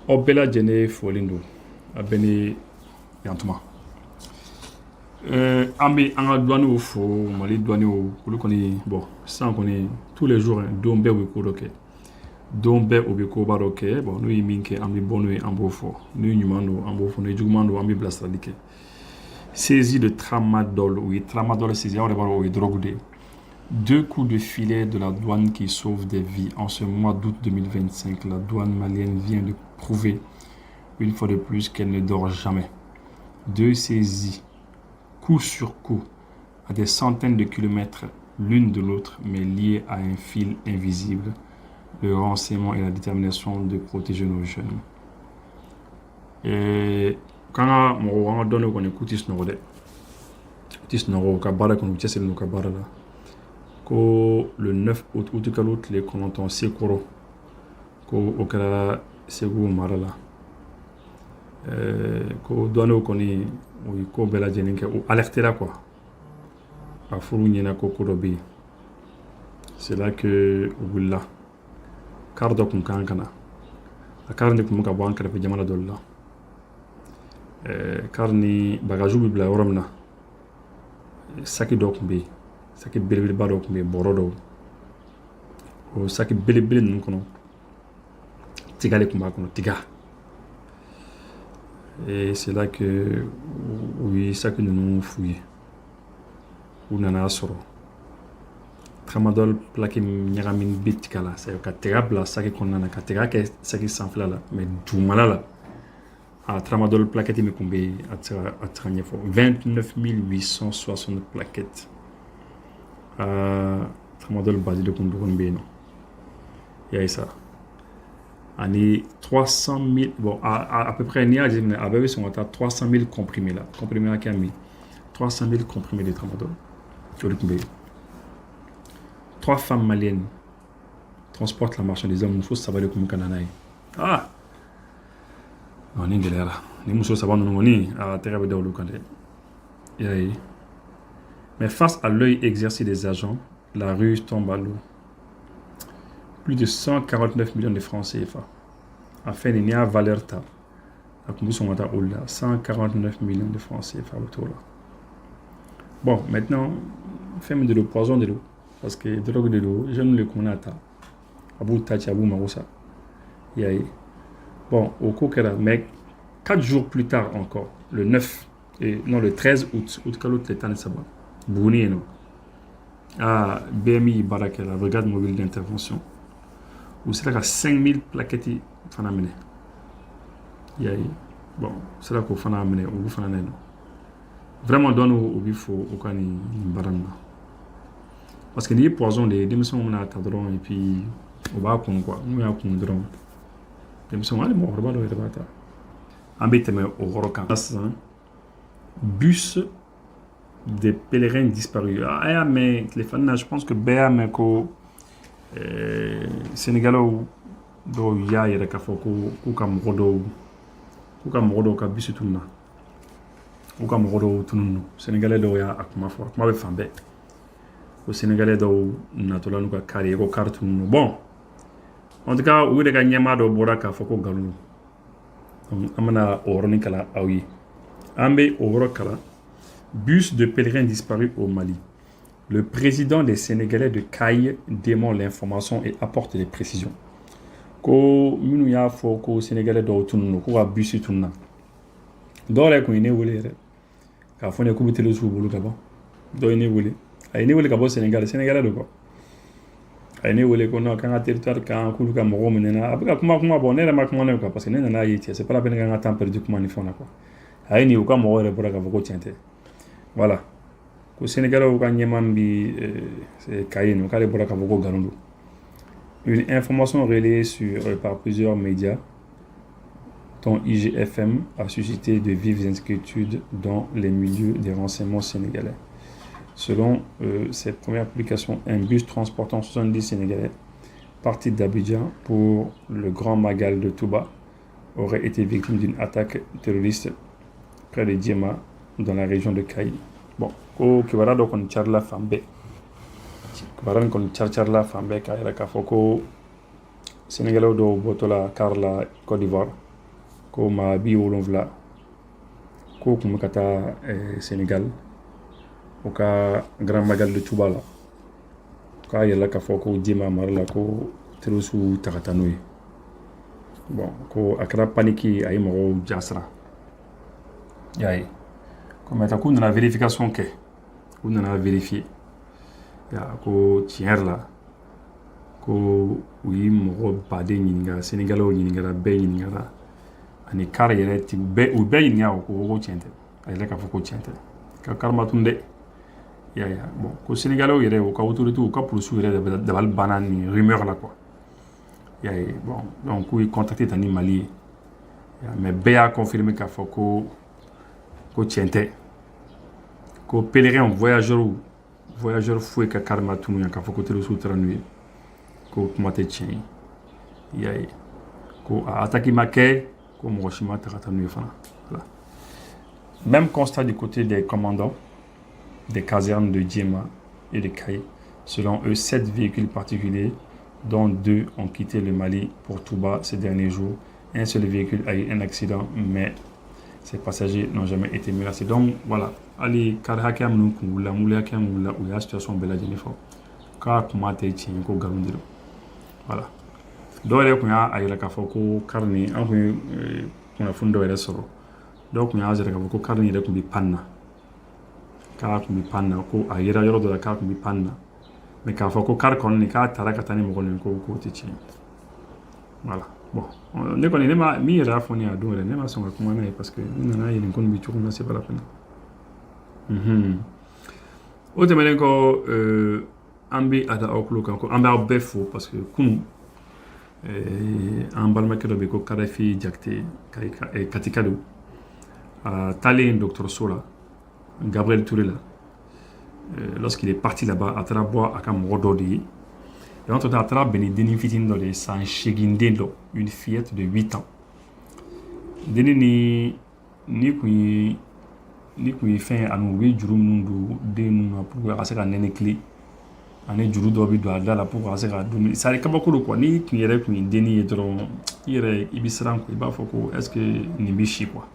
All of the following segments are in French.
Obela Jene Folindo, Abeni Yantuma. Ambi anga douane au faux, Mali douane au Kulukoni, bon, sans qu'on est tous les jours, Dombe ou Kuroke. Dombe ou Biko Baroke, bon, nous y minke, Ambi Bonue Ambofo, nous y Numando, Ambofo, nous Jugmando, Ambi Blasradike. Saisie de tramadol, oui, tramadol, saisie, on va voir, drogue. 2 coups de filet de la douane qui sauvent des vies. En ce mois d'août 2025, la douane malienne vient de prouver une fois de plus qu'elle ne dort jamais. 2 saisies, coup sur coup, à des centaines de kilomètres l'une de l'autre, mais liées à un fil invisible, le renseignement et la détermination de protéger nos jeunes. Et quand on donne qu'on écoute ce ko le 9 août utukalut le kononton sekoro ko okara segu marala ko dono koni oui ko bela jeninke ou alertera quoi a furu nyina ko kodobi. C'est là que willa kardo kun kankana a karni kun ka banka fi jamana dolla karni bagaju bibla oromna saki dokumbi saki belebele ba dɔ kun bɛ bɔrɔ dɔw o saki belebele ninnu kɔnɔ tiga de kun b'a kɔnɔ tiga et c'est là que u ye saki ninnu f'u ye u nana sɔrɔ tramadol plaque ɲagamin bɛ tiga la c'est ka tiga bila saki kɔnɔna na ka tiga kɛ saki sanfɛla la mais dugumala la a tramadol plaquette min kun bɛ a tɛ ka ɲɛfɔ 29 860 plaquettes. Tramadol basé de Kundurun Beno. Il y a ça. Ani 300 000, bon, à peu près, il y a 300 000 comprimés là. Comprimés à Kami. 300 000 comprimés de tramadol. 3 femmes maliennes transportent la marchandise. Il faut savoir comment cananaï. Ah! On est là. Les mousseaux savent nous monnaie à terre de l'Oukande. Mais face à l'œil exercé des agents, la ruse tombe à l'eau. Plus de 149 millions de francs CFA. Afin d'y avoir valeur ta. La commission mata oula 149 millions de francs CFA autour là. Bon, maintenant, fais-moi de l'eau, poison de l'eau. Parce que drogue de l'eau, je ne le connais pas. Abou Tachi, Abou Maroussa. Bon, au Kokera, mais 4 jours plus tard encore, le 9, le 13 août, août le temps de sabat. Bouni à BMI Baraka, la brigade mobile d'intervention, où c'est là qu'à 5000 plaquettes fan amené. Bon, c'est là qu'on fan amené, ou fan amené. Vraiment, donne au bifo au cani baranga. Parce que les poisons, les démissions, on a tadron, et puis, on va quoi, on va drone. Démissions, on a les morts, on va le rebata. Ambiteme au Rorokan. Bus des pèlerins disparus. Ah, mais les fans, je pense que Béa, mais que Sénégalo, do ya yɛrɛ k'a fɔ k'u ka mɔgɔ dɔw ka bisi tununa k'u ka mɔgɔ dɔw tununu Sénégalais dɔw y'a kuma fɔ a kuma bɛ fan bɛɛ ko Sénégalais dɔw natɔla n'u ka kari ye ko kari tununu bon en tout cas u yɛrɛ ka ɲɛmaa dɔ bɔra k'a fɔ ko galon donc an bɛna o yɔrɔnin kalan aw ye an bɛ o yɔrɔ kalan bus de pèlerins disparus au Mali. Le président des Sénégalais de Caille dément l'information et apporte des précisions. Ko minu y'a fɔ ko Sénégalais dɔw tununu ko ka bus tununa dɔw yɛrɛ kun ye ne wele yɛrɛ k'a fɔ ne k'u bɛ télé sugu bolo ka ban dɔw ye ne wele a ye ne wele ka bɔ Sénégalais do quoi a ye ne wele ko non k'an ka territoire kan k'olu ka mɔgɔw minɛna a bɛ ka kuma bon ne yɛrɛ ma kuma n'a ye quoi parce que ne nana ye tiɲɛ c'est pas la peine k'an ka temps perdu kuma ni fɛnw na quoi a ye nin u ka mɔgɔw yɛrɛ bɔra k'a fɔ ko tiɲɛ tɛ voilà ko Sénégalais ka ɲɛmaa min bi Caille ninnu k'ale bɔra k'a fɔ ko galon do. Une information relayée par plusieurs médias, dont IGFM, a suscité de vives inquiétudes dans les milieux des renseignements sénégalais. Selon cette première publication, un bus transportant 70 Sénégalais parti d'Abidjan pour le Grand Magal de Touba aurait été victime d'une attaque terroriste près de Diema, dans la région de Caille. Bon, au Kibarado kon Charla Fambe. Baran kon charla fambe ka ira ka foko Sénégalais do botola Carla Côte d'Ivoire ko maa 70 ko tun bɛ ka taa Senegal o ka Grand Magal de Touba la k'a yɛlɛla k'a fɔ ko Djema mara la ko terroriste ta ka taa n'o ye bon ko a kɛra paniki a ye mɔgɔw jasira i y'a ye ko maintenant k'u nana vérification kɛ u nana vérifier ko tiɲɛ yɛrɛ la ko u ye mɔgɔ baden ɲininka Sénégalais ɲininkara bɛɛ ɲininkara ani car yɛrɛ ti u bɛɛ ɲininka ko tiɲɛ tɛ a yɛlɛ k'a fɔ ko tiɲɛ tɛ ka car ma tunu dɛ i y'a ye bon ko Sénégalais yɛrɛ u ka autorité u ka policiers yɛrɛ dabali banna ni rumeur la quoi i y'a ye bon donc k'u ye contacté ta ni Mali ye mais bɛɛ y'a confirmer k'a fɔ ko tiɲɛ tɛ ko pèlerin voyageur foyi ka car ma tunu yan k'a fɔ ko terroriste taara n'u ye ko kuma tɛ tiɲɛ ye i y'a ye ko a attaque ma kɛ ko mɔgɔ si ma ta ka taa n'u ye fana voilà. Même constat du côté des commandants des casernes de Djema et de Kaye. Selon eux, 7 véhicules particuliers, dont 2 ont quitté le Mali pour Touba ces derniers jours. Un seul véhicule a eu un accident, mais ses passagers n'ont jamais été menacés. Donc voilà, Ali Karhaka Moukoula, Moulaka Moula, où la situation belle à Jennifer. Car comment t'es tien, ko Garundiro. Voilà. Donc, il y a un ko carni, on a fondé le soro. Donc, il y a un ko carni, il y a un panna. Car comme panna, ko a yera yoro de la car comme panna. Mais quand faut ko car qu'on ne ka tarakatani mogolin ko titi. Voilà. Bon, ne connaît pas mi era foni a dore ne ma songa kuma na parce que nous na yeli kon bi chukuna c'est pas la peine. O temelen ko ambi ada oklo kan ko amba befo parce que kunu en balmake do be ko Kadafi Jakte Katikalo Talé docteur Sola Gabriel Touré là lorsqu'il est parti là-bas à Trabo à Camrododi et entre temps à Trabo Benidini fitin do de San Chegindelo une fillette de 8 ans Denini ni kuyi fin anu we juru mundu de nuna pour ka se ka nene clé ani juru dɔ bi don a da la pour ka se ka dumuni ça kabako quoi ni kun yɛrɛ kun deni ye dɔrɔn i yɛrɛ i bi siran ko i b'a fɔ ko est-ce que nin bi si quoi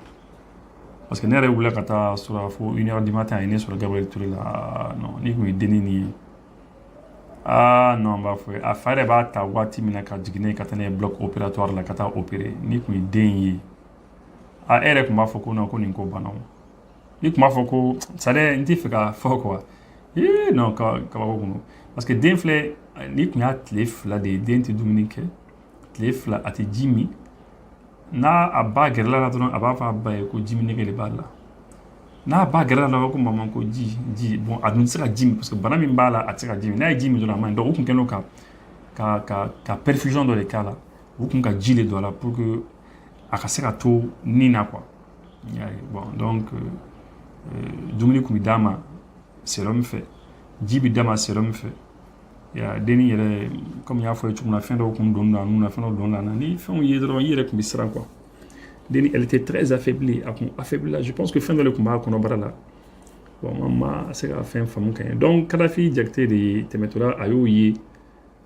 parce que ne yɛrɛ wulila ka taa sɔrɔ fo 1h du matin a ye ne sɔrɔ Gabriel Touré la non ni kun ye deni nin ye non n b'a fɔ a fa yɛrɛ b'a ta waati min na ka jigin ne ka taa ne bloc opératoire la ka taa opérer ni kun ye den ye e yɛrɛ kun b'a fɔ ko non ko nin ko banna ni kun b'a fɔ ko c'est à dire n tɛ fɛ ka fɔ quoi non kabako kɔnɔ parce que den filɛ ni kun y'a tile 2 de ye den tɛ dumuni kɛ tile 2 a tɛ ji min n'a a ba gɛrɛla la dɔrɔn a b'a fɔ a ba ye ko ji min nege de b'a la n'a ba gɛrɛla la ko maman ko ji bon a dun tɛ se ka ji min parce que bana min b'a la a tɛ se ka ji min n'a ye ji min dɔrɔn a ma ɲi donc u kun kɛlen don ka perfusion dɔ de k'a la u kun ka ji de don a la pour que a ka se ka to nin na quoi bon donc dumuni kun bɛ d'a ma sérum fɛ ji bi d'a ma sérum fɛ deni yɛrɛ comme y'a fɔ cogo min na fɛn dɔw kun don na nun na fɛn dɔw don na ni fɛnw ye dɔrɔn i yɛrɛ kun bɛ siran quoi deni elle était très affaiblie a kun affaiblie la je pense que fɛn dɔ de kun b'a kɔnɔbara la bon ma se ka fɛn faamu ka ɲɛ donc Kadafi Jakite de tɛmɛtɔla a y'o ye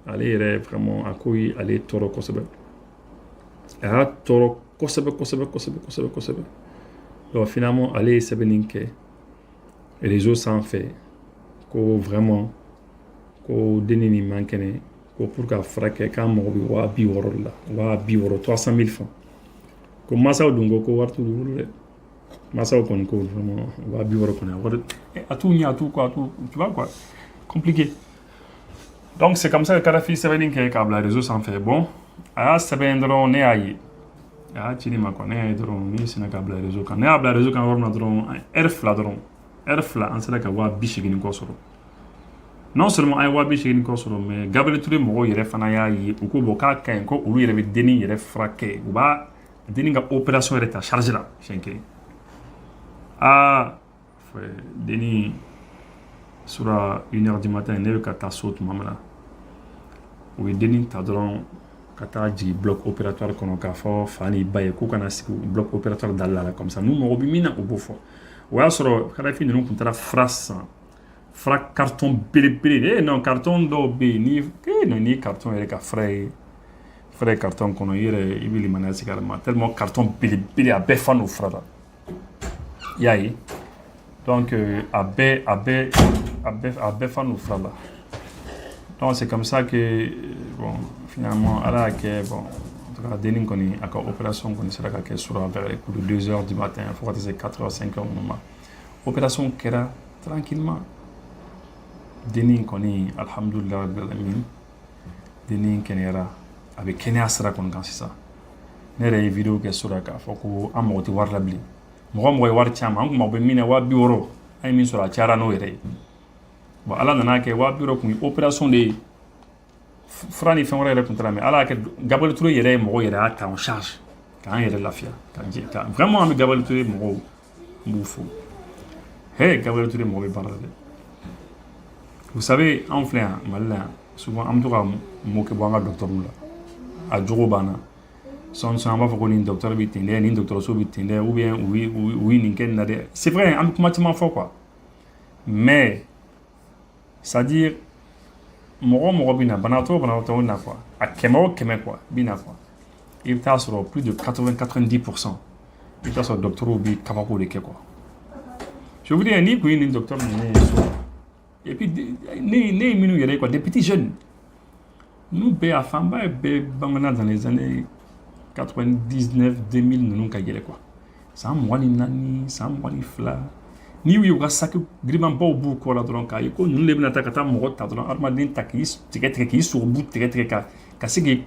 ale yɛrɛ vraiment a ko ye ale tɔɔrɔ kosɛbɛ a y'a tɔɔrɔ kosɛbɛ donc finalement ale ye sɛbɛnni kɛ réseau sanfɛ ko vraiment ko deni ni man kɛnɛ ko pour ka furakɛ k'a mago bɛ 60,000 la 300,000 francs ko masaw dun ko wari t'olu bolo dɛ masaw kɔni ko vraiment 60,000 kɔni a wari a t'u ɲɛ a t'u quoi tu vois quoi compliqué donc c'est comme ça que Kadafi sɛbɛnni kɛ k'a bila réseau sanfɛ bon a y'a sɛbɛn dɔrɔn ne y'a ye a y'a ci ne ma quoi ne y'a ye dɔrɔn ne sinna k'a bila réseau kan ne y'a bila réseau kan yɔrɔ min na dɔrɔn heure 2 an sera ka 80,000 kɔ sɔrɔ non seulement an ye 80,000 kɔ sɔrɔ mais Gabriel Touré mɔgɔw yɛrɛ fana y'a ye u ko bon k'a ka ɲi ko olu yɛrɛ bɛ deni yɛrɛ furakɛ u b'a deni ka opération yɛrɛ ta charge la siɲɛ kelen deni sera 1h du matin ne bɛ ka taa so tuma min na u ye deni ta dɔrɔn ka taa jigin bloc opératoire kɔnɔ k'a fɔ fa ni ba ye k'u kana sigi bloc opératoire dali la comme ça n'u mago bɛ min na u b'o fɔ o y'a sɔrɔ Kadafi ninnu tun taara fura san fura carton belebele non carton dɔw bɛ yen ni carton yɛrɛ ka fura ye frère carton kono yere ibili manasi karama tellement carton bili a bɛɛ fan o fura la y'a ye donc a bɛɛ fan o fura la donc c'est comme ça que bon finalement ala y'a kɛ bon en tout cas denni kɔni a ka opération kɔni sera ka kɛ sura vers les coups de 2 heures du matin fo ka taa se 4 heures 5 heures ninnu ma opération kɛra tranquillement denni kɔni alhamdulilahi rabbil alamin denni kɛnɛyara a bɛ kɛnɛya sira kɔni kan sisan ne yɛrɛ ye vidéo kɛ so la k'a fɔ ko an mago tɛ wari la bilen mɔgɔ mɔgɔ ye wari ci an ma an kun mago bɛ min na 260 an ye min sɔrɔ a cayara n'o yɛrɛ ye bon ala nana kɛ 260 kun ye opération de ye fura ni fɛn wɛrɛ yɛrɛ kun t'a la mais ala y'a kɛ Gabriel Touré yɛrɛ ye mɔgɔ yɛrɛ y'a ta en charge k'an yɛrɛ lafiya ka vraiment an bɛ Gabriel Touré mɔgɔw n b'u fo Gabriel Touré mɔgɔ bɛ baara la dɛ vous savez anw filɛ yan Mali la yan souvent an bɛ to ka mot kɛ bɔ an ka docteurw la a jogo b'an na sɔn an b'a fɔ ko nin docteur bɛ ten dɛ nin dɔgɔtɔrɔso bɛ ten dɛ ou bien u ye nin kɛ nin na dɛ c'est vrai an bɛ kuma caman fɔ quoi mais c'est à dire mɔgɔ mɔgɔ bɛ na banabaatɔ bɛ na quoi a kɛmɛ o kɛmɛ quoi bɛ na quoi i bɛ taa sɔrɔ plus de 80-90% i bɛ taa sɔrɔ docteurw bɛ kabako de kɛ quoi je vous dis n'i kun ye nin docteur ninnu ye so et puis ne ye minnu yɛrɛ ye quoi des petits jeunes nous bɛɛ a fanba bɛɛ bangana dans les années 99 2000 ninnu ka yɛlɛ quoi san 24 san 22 n'i y'u ye u ka saki girimanbaw b'u kɔ la dɔrɔn k'a ye ko ninnu de bɛna taa ka taa mɔgɔ ta dɔrɔn adamaden ta k'i tigɛ k'i sogobu tigɛ ka se k'i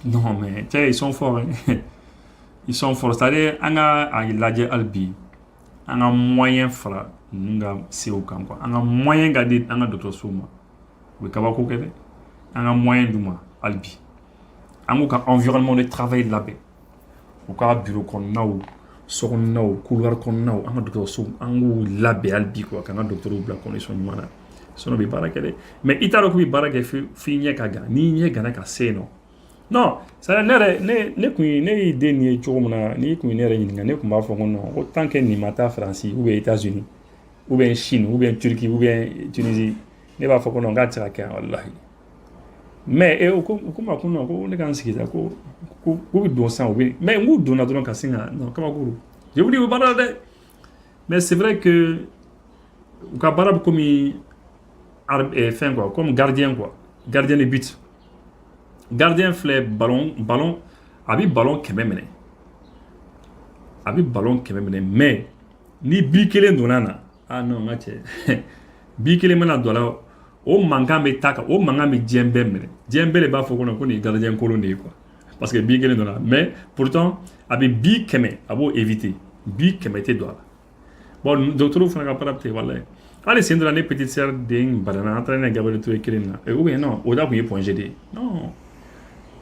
non mais cɛ ils sont forts ils sont forts c'est-à-dire an ka a lajɛ hali bi an ka moyen fara ninnu ka sew kan quoi an ka moyen ka di an ka dɔgɔtɔrɔsow ma u bɛ kabako kɛ dɛ an ka moyen d'u ma hali bi an k'u ka environnement de travail labɛn u ka bureau kɔnɔnaw sokɔnɔnaw couloir kɔnɔnaw an ka dɔgɔtɔrɔsow an k'u labɛn hali bi quoi k'an ka dɔgɔtɔrɔw bila condition ɲuman na sinon u bɛ baara kɛ dɛ mais i t'a dɔn k'u bɛ baara kɛ f'i ɲɛ ka gan n'i ɲɛ ganna ka se yen nɔ non c'est à dire ne kun ye ne ye den nin ye cogo min na n'i kun ye ne yɛrɛ ɲininka ne kun b'a fɔ ko non ko tant que nin ma taa Faransi ou bien États-Unis ou bien Chine ou bien Turquie ou bien Tunisie ne b'a fɔ ko non k'a tɛ se ka kɛ yan walahi mais o ko ma ko non ko ne k'an sigi sa ko bɛ don san o bɛ mais n k'u donna dɔrɔn ka sin ka non kabakuru je vous dis u bɛ baara la dɛ mais c'est vrai que u ka baara bɛ komi fɛn quoi comme gardien quoi gardien de but gardien filɛ ballon a bɛ ballon kɛmɛ minɛ mais ni bi kelen donna na ah non n ka cɛ bi kelen mana don a la o mankan bɛ taa kan o mankan bɛ diɲɛ bɛɛ minɛ diɲɛ bɛɛ de b'a fɔ ko non ko nin ye gardien kolon de ye quoi parce que bi kelen donna mais pourtant a bɛ bi kɛmɛ a b'o éviter bi kɛmɛ tɛ don a la bon docteur fana ka baara bɛ ten walayi hali sen dɔ la ne petite sœur den badana an taara n'a ye Gabriel Touré kelen na ou bien non o da kun ye point G de ye non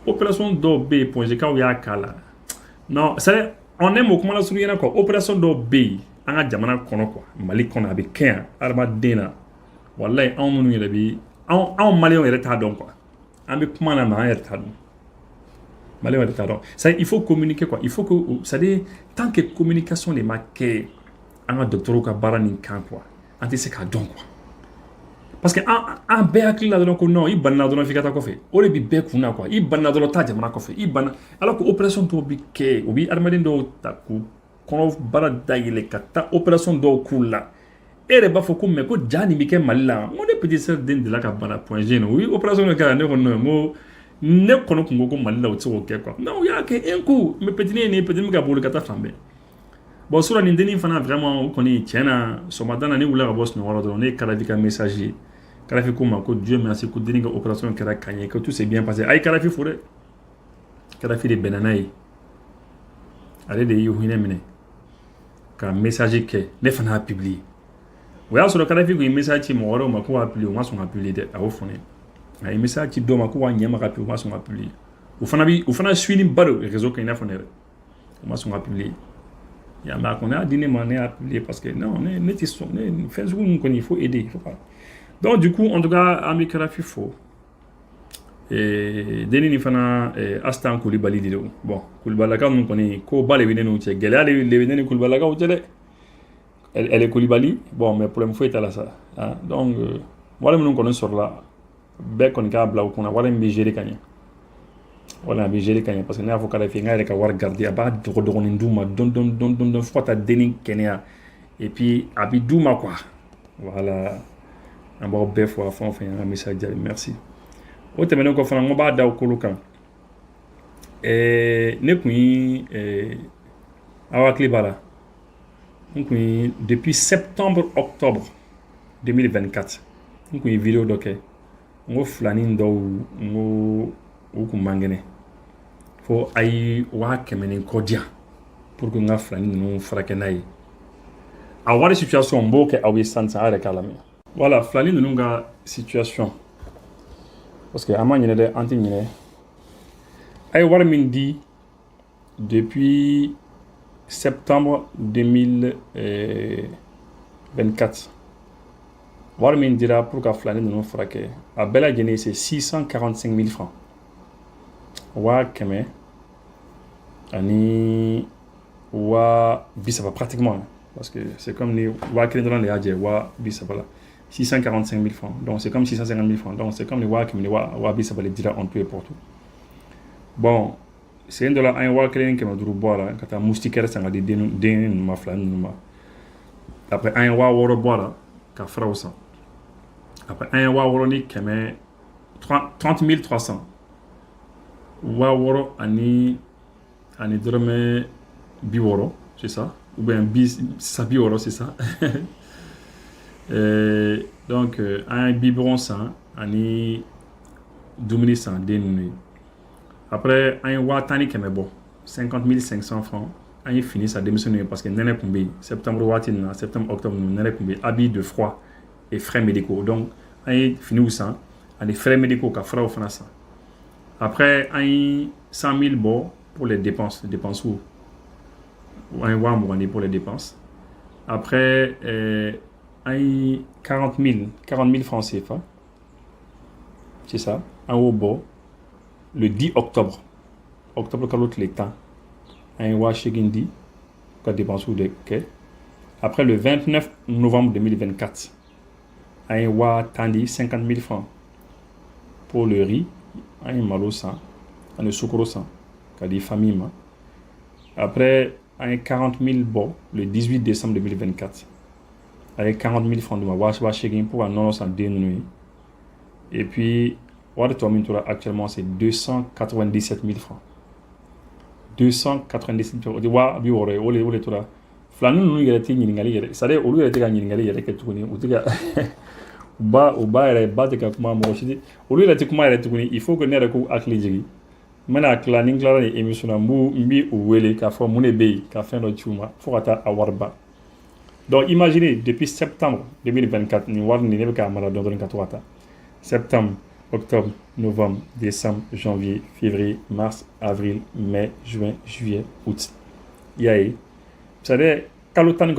opération dɔw bɛ yen point G kaw y'a k'a la non c'est on aime o kuma la surunya quoi opération dɔw bɛ yen an ka jamana kɔnɔ quoi Mali kɔnɔ a bɛ kɛ yan adamaden na wallahi anw minnu yɛrɛ bɛ anw maliyɛnw yɛrɛ t'a dɔn quoi an bɛ kuma na mais an yɛrɛ t'a dɔn maliyɛnw yɛrɛ t'a dɔn c'est il faut communiquer quoi il faut que c'est à dire tant que communication de ma kɛ an ka docteurw ka baara nin kan quoi an tɛ se k'a dɔn quoi parce que an bɛɛ hakili la dɔrɔn ko non i banna dɔrɔn f'i ka taa kɔfɛ o de bɛ bɛɛ kun na quoi i banna dɔrɔn taa jamana kɔfɛ i banna alors que opération dɔw bɛ kɛ o bɛ adamaden dɔw ta k'u kɔnɔ baara dayɛlɛ ka taa opération dɔw k'u la e yɛrɛ b'a fɔ ko mais ko ja nin bɛ kɛ Mali la n ko ne petite sœur den delila ka bana point G o ye opération dɔ kɛra ne kɔni n ko ne kɔni kun ko ko Mali la o tɛ se k'o kɛ quoi non u y'a kɛ un coup mais petite ye petite bɛ ka boli ka taa fan bɛɛ bon sura nin dennin fana vraiment o kɔni tiɲɛ na sɔgɔmada ne wulila ka bɔ sunɔgɔ la dɔrɔn ne ye Karafi ka message ye Karafi ko ma ko Dieu merci ko dennin ka opération kɛra ka ɲɛ que tout s'est bien passé a ye Karafi fo dɛ Karafi de bɛnna n'a ye ale de y'u hinɛ minɛ ka message kɛ ne fana y'a publier o y'a sɔrɔ Karafi kun ye message ci mɔgɔ wɛrɛw ma ko k'a publier o ma sɔn ka publier dɛ a y'o fɔ ne ye a ye message ci dɔw ma ko k'a ɲɛ ma ka publier o ma sɔn ka publier o fana suivni ba don réseau kan i n'a fɔ ne yɛrɛ o ma sɔn ka publier ya mais a kɔni y'a di ne ma ne y'a publier parce que non ne tɛ sɔn ne fɛn sugu ninnu kɔni il faut aider il faut pas donc du coup en tout cas an bɛ Karafi fo dennin nin fana Astan Kulibali de don bon Kulibalakaw ninnu kɔni ko ba de bɛ ne n'u cɛ gɛlɛya de bɛ ne ni Kulibalakaw cɛ dɛ elle est Kulibali bon mais problème foyi t'a la sa donc wari minnu kɔni sɔrɔla bɛɛ kɔni k'a bila u kunna wari min bɛ gérer ka ɲɛ Wala a bɛ gérer ka ɲɛ parce que ne y'a fɔ k'a fɛ n ka yɛrɛ ka wari garder a b'a dɔgɔnin d'u ma dɔn fo ka taa denni kɛnɛya et puis a bɛ d'u ma quoi voilà an b'aw bɛɛ fo a fɛn o fɛn y'an ka message jaabi merci o tɛmɛnen kɔ fana n ko b'a da o kolo kan ne kun ye aw hakili b'a la n kun ye depuis septembre octobre 2024 n kun ye vidéo dɔ kɛ n ko filanin dɔw n ko u kun man kɛnɛ fo a ye 100 ni kɔ diyan pour que n ka filanin ninnu furakɛ n'a ye a wari situation n b'o kɛ aw ye sisan a yɛrɛ k'a lamɛn voilà filanin ninnu ka situation parce que an ma ɲinɛ dɛ an tɛ ɲinɛ a ye wari min di depuis septembre 2024 wari min dira pour ka filanin ninnu furakɛ a bɛɛ lajɛlen c'est 645 000 francs 100 ani 30 pratiquement hein, parce que c'est comme ni 1 dɔrɔn de y'a jɛ 30 la 645 000 francs donc c'est comme 650 000 francs donc c'est comme ni 100 ni 30 de dira en tout et pour tout bon c'est dɔ la an ye 1,500 bɔ a la ka taa moustiquaire san ka di den ninnu ma filanin ninnu ma après an ye 6000 bɔ a la ka furaw san après an ye 6000 ni 30 300 6000 ani dɔrɔmɛ 60 c'est ça ou bien 60 c'est ça donc an ye biberon san ani dumuni san den ninnu ye après an ye 10,000 bɔ 50 500 francs an ye fini sa denmisɛnninw ye parce que nɛnɛ kun bɛ yen septembre waati nin na septembre octobre ninnu nɛnɛ kun bɛ yen habits de froid et frais médicaux donc an ye finiw san ani frais médicaux ka furaw fana san après an ye 100 000 bɔ pour les dépenses ou an ye 20 pour les dépenses après an ye 40 000 francs CFA c'est ça an y'o bɔ le 10 octobre kalo tile 10 an ye 80,000 di ka dépenses de kɛ après le 29 novembre 2024 an ye 10 di 50 000 francs pour le riz an ye malo san ani sukaro san ka di famille ma après an ye 40 000 bɔ le 18 décembre 2024 an ye 40 000 francs de ma 80,000 pour ka nɔnɔ san den ninnu ye et puis wari tɔ min tora actuellement c'est 297 000 francs 297 000 francs o de 60,000 ye o de tora filanin ninnu yɛrɛ tɛ ɲininkali yɛrɛ c'est à dire olu yɛrɛ tɛ ka ɲininkali yɛrɛ kɛ tuguni u tɛ ka u ba yɛrɛ ba tɛ ka kuma mɔgɔ si tɛ olu yɛrɛ tɛ kuma yɛrɛ tuguni il faut que ne yɛrɛ k'u hakili jigin n bɛna tila ni n tilara nin émission na n bɛ u wele k'a fɔ mun de bɛ yen ka fɛn dɔ ci u ma fo ka taa a wari ban donc imaginez depuis septembre 2024 nin wari nin ne bɛ k'a mara dɔɔnin ka to ka taa septembre octobre, novembre, décembre, janvier, février, mars, avril, mai, juin, juillet, août. Yaye. C'est-à-dire,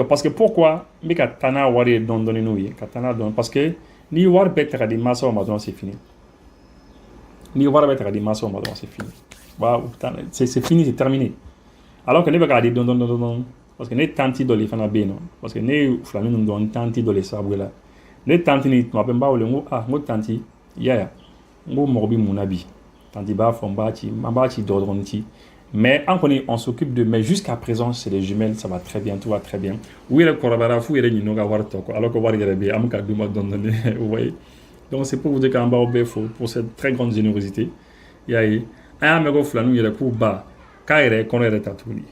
parce que pourquoi mais ka tana wari dɔɔnin n'o ye ka tana dɔn parce que ni wari bɛɛ ta ka di mansaw ma dɔrɔn c'est fini. Ni wari bɛɛ ta ka di mansaw ma dɔrɔn c'est fini. C'est fini, c'est terminé. Alors que ne bɛ k'a di dɔɔnin parce que ne tanti dɔ de fana bɛ yen nɔ parce que ne ye filanin ninnu dɔn tanti dɔ de sababu la ne tanti ni tuma bɛɛ n b'a wele n ko n ko tanti yaya n ko mɔgɔ bɛ mun na bi tanti b'a fɔ n b'a ci dɔgɔnin ci mais an kɔni on s'occupe de mais jusqu'à présent c'est les jumelles ça va très bien tout va très bien u yɛrɛ kɔrɔbayara f'u yɛrɛ ɲin'u ka wari tɔ kɔ alors que wari yɛrɛ bɛ yen an bɛ ka d'u ma dɔɔnin vous voyez donc c'est pour vous dire k'an b'aw bɛɛ fo pour cette très grande générosité y'a ye an y'a mɛn ko filaninw yɛrɛ k'u ba k'a yɛrɛ kɔnɔ yɛrɛ ta tuguni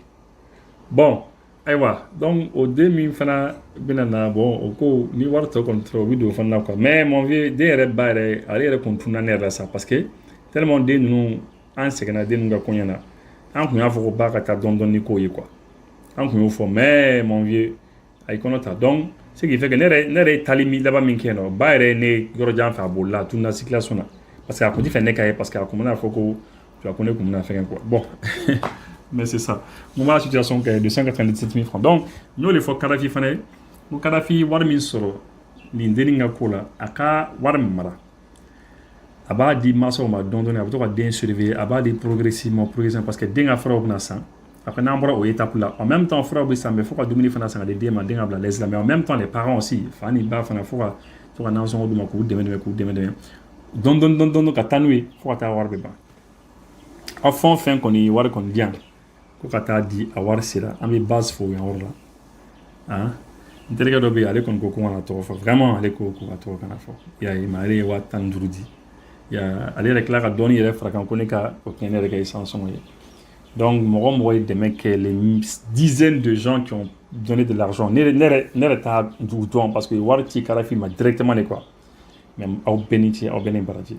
bon ayiwa donc o den min fana bɛna na bon o ko ni wari tɔ kɔni tora o bɛ don o fana na quoi mais mon vieux den yɛrɛ ba yɛrɛ ale yɛrɛ kun tunna ne yɛrɛ la sa parce que tellement den ninnu an sɛgɛnna den ninnu ka koɲɛ na an kun y'a fɔ ko ba ka taa dɔɔnin ni ko ye quoi an kun y'o fɔ mais mon vieux a y'i kɔnɔ ta donc ce qui fait que ne yɛrɛ ye taali laban min kɛ yen nɔ ba yɛrɛ ye ne yɔrɔ jan fɛ a bolila a tunna circulation na parce que a kun tɛ fɛ ne ka ye parce que a kun bɛna fɔ ko tu vois ko ne kun bɛna fɛngɛ quoi bon mais c'est ça moment la situation est de 297 000 francs donc nous les fois Kadhafi fana ko Kadhafi wari min sɔrɔ nin dennin ka ko la a ka wari min mara a b'a di mansaw ma dɔɔnin a bɛ to ka den surveiller a b'a di progressivement parce que den ka furaw bɛna san après n'an bɔra o étape là en même temps furaw bɛ san mais fo ka dumuni fana san ka di den ma den ka bila lɛsi la mais en même temps les parents aussi fa ni ba fana fo ka nansɔngɔ d'u ma k'u dɛmɛ dɔɔnin ka taa n'u ye fo ka taa wari bɛ ban a fɛn o fɛn kɔni wari kɔni di yan ko ka taa di a wari sera an bɛ base fo yan yɔrɔ la n terikɛ dɔ bɛ yen ale kɔni ko kana tɔgɔ fɔ vraiment ale ko ka tɔgɔ kana fɔ i y'a ye mais ale ye 15,000 di ale yɛrɛ tila ka dɔɔni yɛrɛ fara kan ko ne ka o kɛ ne yɛrɛ ka essence sɔngɔ ye donc mɔgɔ ye dɛmɛ kɛ les dizaines de gens qui ont donné de l'argent ne yɛrɛ t'a dugu dɔn parce que wari ci Karafi ma directement de quoi mais aw bɛɛ ni ce aw bɛɛ ni baraji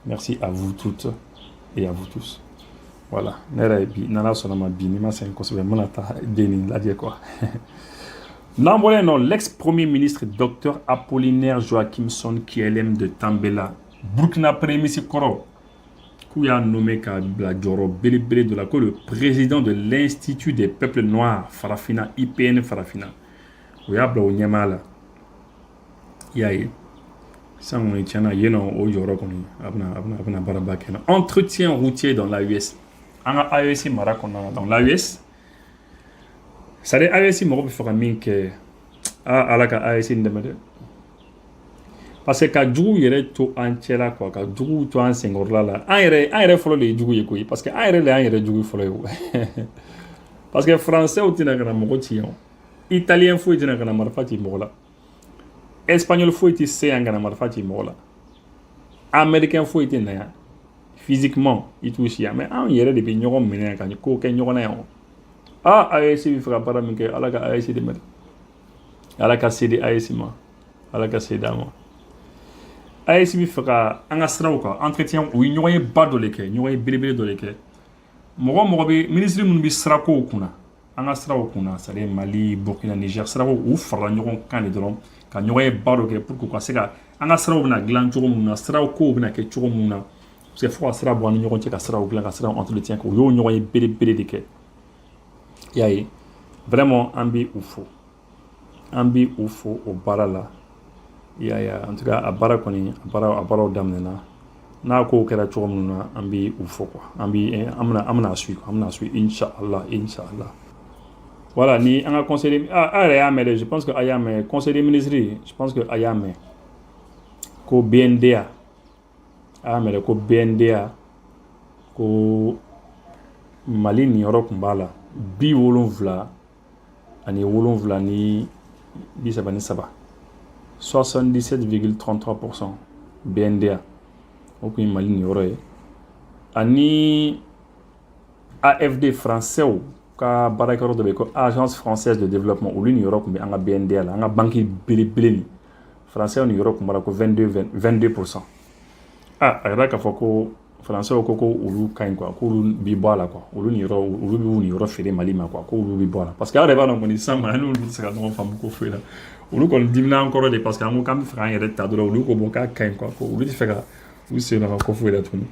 merci à vous toutes et à vous tous voilà ne yɛrɛ bi n'ala sɔnna ma bi ni ma sɛgɛn kosɛbɛ n bɛna taa den nin lajɛ quoi n'an bɔra yen nɔ l'ex-premier ministre Dr Apollinaire Joachimson KLM de Tambela Burkina premier ministre kɔrɔ k'u y'a nommé k'a bila jɔyɔrɔ belebele dɔ la ko le président de l'Institut des peuples noirs Farafina IPN Farafina o y'a bila o ɲɛmaa la i y'a ye sisan kɔni tiɲɛna yen nɔ o jɔyɔrɔ kɔni a bɛna baaraba kɛ na entretien routier dans l'AES an ka AES mara kɔnɔna na donc l'AES c'est-à-dire AES mɔgɔ bɛ fɛ ka min kɛ ala ka AES in dɛmɛ dɛ parce que ka jugu yɛrɛ to an cɛ la quoi ka jugu to an senkɔrɔla la an yɛrɛ fɔlɔ de ye jugu ye koyi parce que an yɛrɛ de y'an yɛrɛ jugu fɔlɔ ye parce que français tɛna ka na mɔgɔ ci yan italien foyi tɛna ka na marifa ci mɔgɔ la espagnol foyi tɛ se yan ka na marifa ci mɔgɔ la américain foyi tɛ na yan physiquement i t'u si yan mais an yɛrɛ de bɛ ɲɔgɔn minɛ yan ka ko kɛ ɲɔgɔn na yan AES bɛ fɛ ka baara min kɛ ala ka AES dɛmɛ ala ka se di AES ma ala ka se d'a ma AES bɛ fɛ ka an ka siraw kan entretien o ye ɲɔgɔn ye ba dɔ de kɛ ɲɔgɔn ye belebele dɔ de kɛ mɔgɔ bɛ ministre minnu bɛ sirakow kunna an ka siraw kunna c'est à dire Mali Burkina Niger siraw u farala ɲɔgɔn kan de dɔrɔn ka ɲɔgɔn ye ba dɔ kɛ pour que u ka se ka an ka siraw bɛna dilan cogo min na siraw kow bɛna kɛ cogo min na parce que fo ka sira bɔ an ni ɲɔgɔn cɛ ka siraw dilan ka siraw entretien kɛ u y'o ɲɔgɔn ye belebele de kɛ i y'a ye vraiment an bɛ u fo o baara la i y'a ye en tout cas a baara kɔni a baaraw daminɛna n'a kow kɛra cogo min na an bɛ u fo quoi an bɛna suivre inchallah voilà ni an ka conseil a yɛrɛ y'a mɛn dɛ je pense que a y'a mɛn conseil des ministres je pense que a y'a mɛn ko BNDA a y'a mɛn dɛ ko BNDA ko Mali niyɔrɔ tun b'a la 77 ani 33 77,33% BNDA o kun ye Mali niyɔrɔ ye ani AFD français ka baarakɛyɔrɔ dɔ bɛ yen ko agence française de développement olu niyɔrɔ tun bɛ an ka BNDA la an ka banque belebele nin français niyɔrɔ tun b'a la ko 22%. A yɛrɛ k'a fɔ ko français ko olu ka ɲi quoi k'olu bi bɔ a la quoi olu b'u niyɔrɔ feere Mali ma quoi k'olu bi bɔ a la parce que aw yɛrɛ b'a dɔn kɔni sisan ma n'olu tɛ se ka ɲɔgɔn faamu ko foyi la olu kɔni dimina an kɔrɔ de parce que an ko k'an bɛ fɛ k'an yɛrɛ ta dɔrɔn olu ko bon k'a ka ɲi quoi ko olu tɛ fɛ ka u sen don a ka ko foyi la tuguni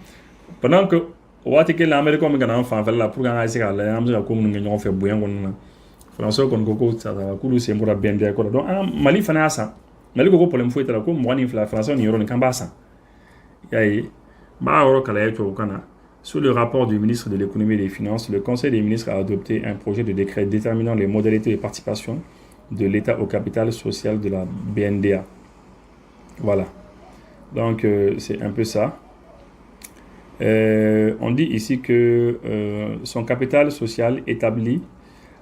pendant que o waati kelen américain bɛ ka na an fanfɛla la pour que an ka se ka lajɛ an bɛ se ka ko minnu kɛ ɲɔgɔn fɛ bonya kɔnɔna na français kɔni ko k'olu sen bɔra BNDA kɔrɔ donc an Mali fana y'a san Mali ko problème foyi t'a la ko 22 français ni yɔrɔ nin k'an b'a san i y'a ye n b'a yɔrɔ kalaya tubabukan na. Sous le rapport du ministre de l'économie et des finances, le Conseil des ministres a adopté un projet de décret déterminant les modalités de participation de l'État au capital social de la BNDA. Voilà. Donc, c'est un peu ça. On dit ici que son capital social établi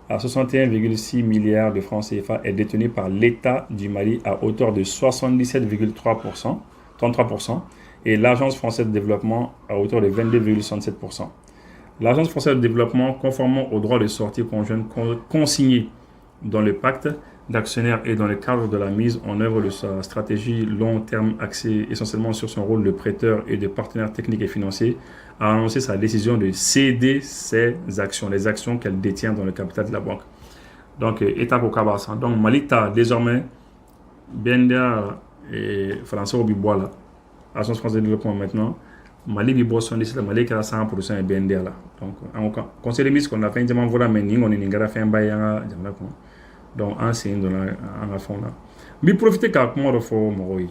à 61,6 milliards de francs CFA est détenu par l'État du Mali à hauteur de 77,33%. Et l'Agence française de développement à hauteur de 22,67%. L'Agence française de développement, conformément aux droits de sortie conjointe consignés dans le pacte d'actionnaires et dans le cadre de la mise en œuvre de sa stratégie long terme axée essentiellement sur son rôle de prêteur et de partenaire technique et financier, a annoncé sa décision de céder ses actions, les actions qu'elle détient dans le capital de la banque. Donc, étape au Kabassa. Donc, Mali a désormais BNDA et Français au Bibois Agence française de développement maintenant, Mali bi bɔ 77 Mali kɛra 100% BNDA la donc an ko conseil des ministres qu'on a fait caman fɔra mais nin kɔni nin kɛra fɛnba ye an ka jamana kɔnɔ donc an sen donna an ka fɛnw na n bɛ profiter ka kuma dɔ fɔ mɔgɔw ye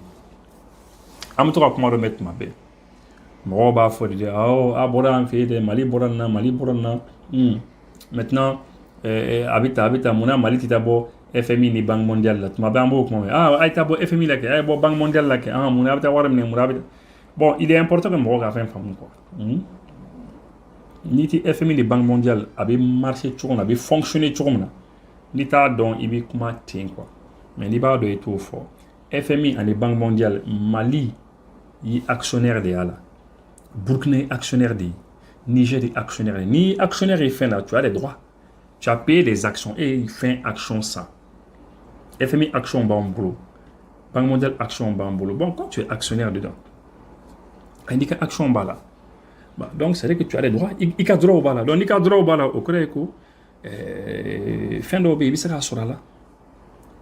an bɛ to ka kuma dɔ mɛn tuma bɛɛ mɔgɔw b'a fɔ de a bɔra an fɛ yen dɛ Mali bɔra nin na maintenant a bɛ ta munna Mali tɛ taa bɔ FMI ni Banque mondiale la tuma bɛɛ an b'o kuma mɛn a ye taa bɔ FMI la kɛ a ye bɔ Banque mondiale la kɛ munna a bɛ taa wari minɛ munna a bɛ bon il est important que mɔgɔw ka fɛn faamu quoi Ni ti FMI de Banque mondiale avait marché cogo avait fonctionné cogo na ni t'a dɔn i bɛ kuma ten quoi mais n'i b'a dɔn i t'o fɔ FMI ani Banque mondiale Mali yi actionnaire de y'a la Burkina est actionnaire de Niger est actionnaire ni actionnaire est fait là tu as des droits tu as payé les actions et il fait action ça FMI action b'an bolo Banque mondiale action b'an bolo bon quand tu es actionnaire dedans il dit que action b'a la bah, donc c'est vrai que tu as des droits i ka droit b'a la donc n'i ka droit b'a la o kɔrɔ ye ko fɛn dɔw bɛ yen i bɛ se k'a sɔrɔ a la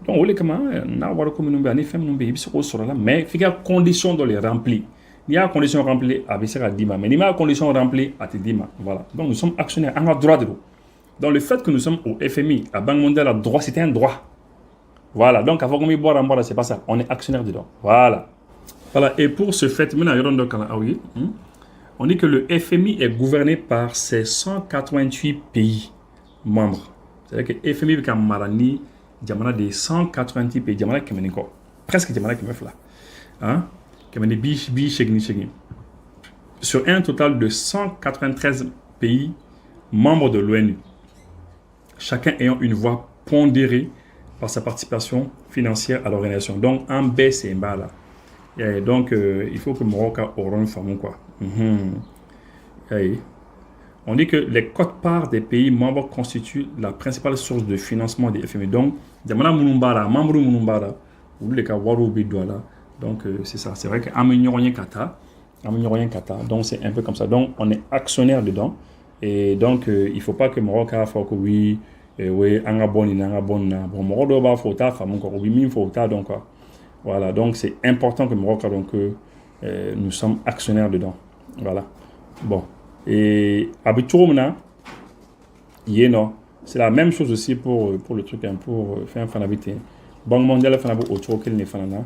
donc o de kama n'a wari ko minnu bɛ ani fɛn minnu bɛ yen i bɛ se k'o sɔrɔ a la mais f'i ka condition dɔ de remplir n'i y'a condition remplir a bɛ se ka d'i ma mais n'i m'a condition remplir a tɛ d'i ma voilà donc nous sommes actionnaires an ka droit de don donc le fait que nous sommes au FMI à Banque mondiale la droit c'était un droit voilà donc k'a fɔ ko n bɛ bɔ an bɔra c'est pas ça on est actionnaire dedans voilà et pour ce fait maintenant yɔrɔ dɔ kalan aw ye on dit que le FMI est gouverné par ses 188 pays membres. C'est-à-dire que FMI est marani jamana de 188 pays, jamana kemeni ko. Presque jamana kemeni fla. Hein? Kemeni bi shegni. Sur un total de 193 pays membres de l'ONU. Chacun ayant une voix pondérée par sa participation financière à l'organisation. Donc, en baisse et en bas là. Et donc, il faut que Maroc aura une femme quoi. On dit que les quotes-parts des pays membres constituent la principale source de financement des FMI. Donc, Jamana Munumbara, membre Munumbara, ou les Kawaru Bidouala. Donc, c'est ça. C'est vrai qu'Amignorien Kata, donc c'est un peu comme ça. Donc, on est actionnaire dedans. Et donc, il ne faut pas que Maroc a fait que oui, Angabon, bon, Maroc doit faire ta femme, encore, oui, il faut ta, donc, quoi. Voilà, donc c'est important que Maroc, donc, nous sommes actionnaires dedans. Voilà. Bon. Et habituellement, c'est la même chose aussi pour le truc, pour faire un fanabité. Banque mondiale, fanabou, au truc, il n'est pas là.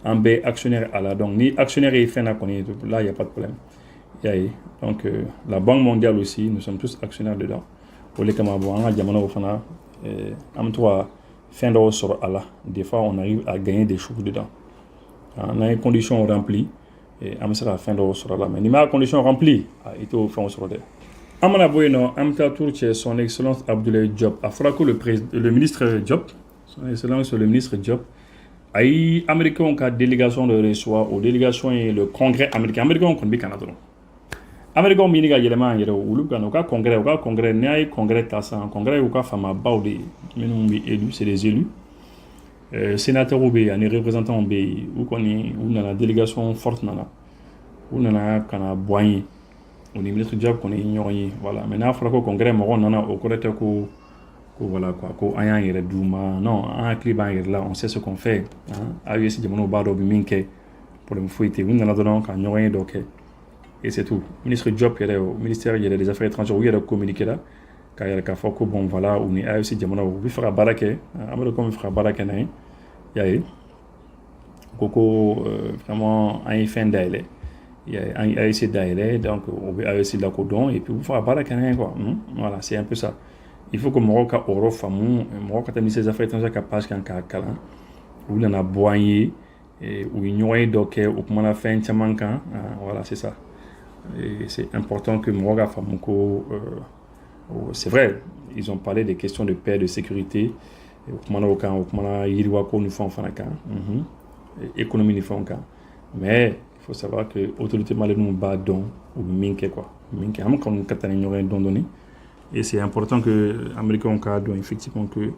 En B, actionnaire à la. Donc, ni actionnaire et fin là, il n'y a pas de problème. Donc, la Banque mondiale aussi, nous sommes tous actionnaires dedans. Pour les camarades, on a diamant au fana. En toi, fin de sur Allah. Des fois, on arrive à gagner des choses dedans. On a une condition remplie. Et on sera fin de sur Allah. Mais il y a une condition remplie. Il faut faire sur Allah. Amana Boyno, Amta Tourche, son excellence Abdoulaye Diop, a fallu que le ministre Diop, son excellence le ministre Diop, a eu Américain qui a délégation de reçoit aux délégations et le congrès américain. Américain qui a Canada. Américain qui a élément, il y a un congrès, il congrès Tassan, congrès ou quoi, femme à Baudé, élus, c'est des élus. Sénateur ou bien les représentants ou qu'on est ou dans la délégation forte nana ou dans la cana boigné ou les ministres Diop qu'on est ignoré voilà maintenant il faut que congrès moron nana au correcte ko voilà quoi ko ayan yere douma non un client là on sait ce qu'on fait hein AUS jamono bado bi minke pour le fouiller ou dans la donne quand ignoré donc et c'est tout ministre Diop il est au ministère il y a des affaires étrangères où il y a communiqué là quand il y a ka foko bon voilà ou ni AUS jamono bi fera barake amado comme fera barake naï yaye koko vraiment un fin d'aile il y a un AEC d'aile donc on va AEC de la codon et puis vous faire pas la canne quoi voilà c'est un peu ça il faut que Maroc a oro famu Maroc a mis ses affaires étrangères capable qu'un kala où il en a boigné et où il n'y a donc ou comment on a fait un chamankan voilà c'est ça et c'est important que Maroc a famu c'est vrai ils ont parlé des questions de paix de sécurité économie mais il faut savoir que l'autorité malienne bat don ou minke quoi minke am kon katane ñoy don donné et c'est important que américain ka don effectivement que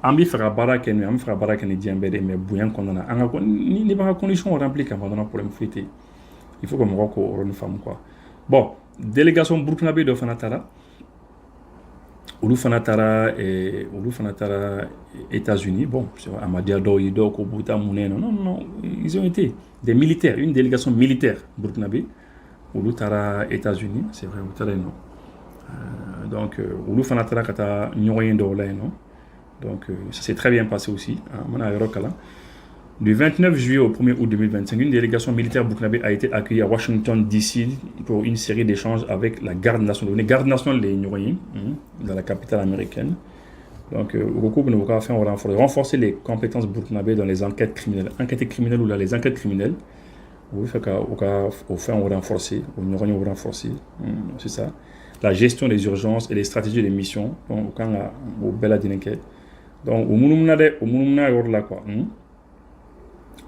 ambi fera baraka ni am fera baraka ni diambede mais bouyan qu'on a anga ko ni ba condition remplie quand on a problème fêté il faut que Morocco ait une femme quoi bon délégation burkinabé de fanatara Olu fanatara États-Unis bon c'est Amadia Doido Kobuta Mouné non ils ont été des militaires une délégation militaire burkinabé Olu tara États-Unis c'est vrai Olu non donc Olu fanatara kata nyoyen do là non donc ça s'est très bien passé aussi mana yorokala du 29 juillet au 1er août 2025, une délégation militaire burkinabé a été accueillie à Washington DC pour une série d'échanges avec la garde nationale. Les gardes nationales les Nyoyen, dans la capitale américaine. Donc, au cours de nos cas, on va renforcer les compétences burkinabé dans les enquêtes criminelles. Enquêtes criminelles ou là, les enquêtes criminelles. Au fait, on va renforcer. Au Nyoyen, on va renforcer. C'est ça. la gestion des urgences et les stratégies des missions. Donc, quand au bel donc,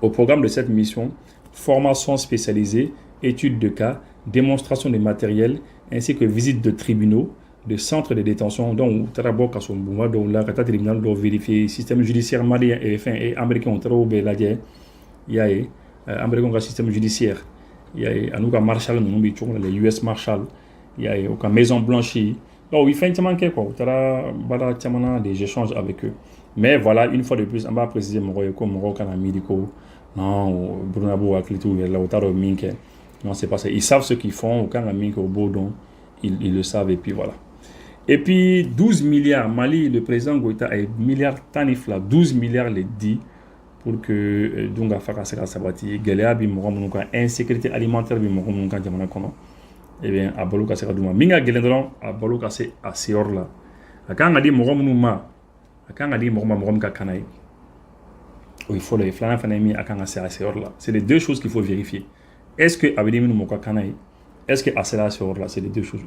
au programme de cette mission, formation spécialisée, études de cas, démonstration des matériels, ainsi que visite de tribunaux, de centres de détention, donc d'abord quand on donc là quand tribunal doit vérifier système judiciaire malien et enfin et américain on trouve là il y a américain le système judiciaire il y a à nous quand Marshall nous les US Marshall il y a au Maison Blanche donc il fait un manquer quoi des échanges avec eux mais voilà une fois de plus on va préciser mon quand médico non Brunabo à Clitou là au minke non c'est pas ça ils savent ce qu'ils font quand on minke au Baudon ils le savent et puis voilà. Et puis 12 milliards, Mali, le président Goïta a milliards tanifla, 12 milliards les dit pour que Dunga Faka Sera Sabati, Galéa Bimoramunuka, insécurité alimentaire Bimoramunuka Jamana Kono, et bien à Balouka Sera Douma. Minga Gelendron, à Balouka c'est à Seorla. A quand on dit Moramunuma, a quand on dit Moramunuka Kanaï, il faut les flans fanami à quand on sera à Seorla. C'est les deux choses qu'il faut vérifier. Est-ce que Abediminu Moka Kanaï, est-ce que Asera Seorla, c'est les deux choses.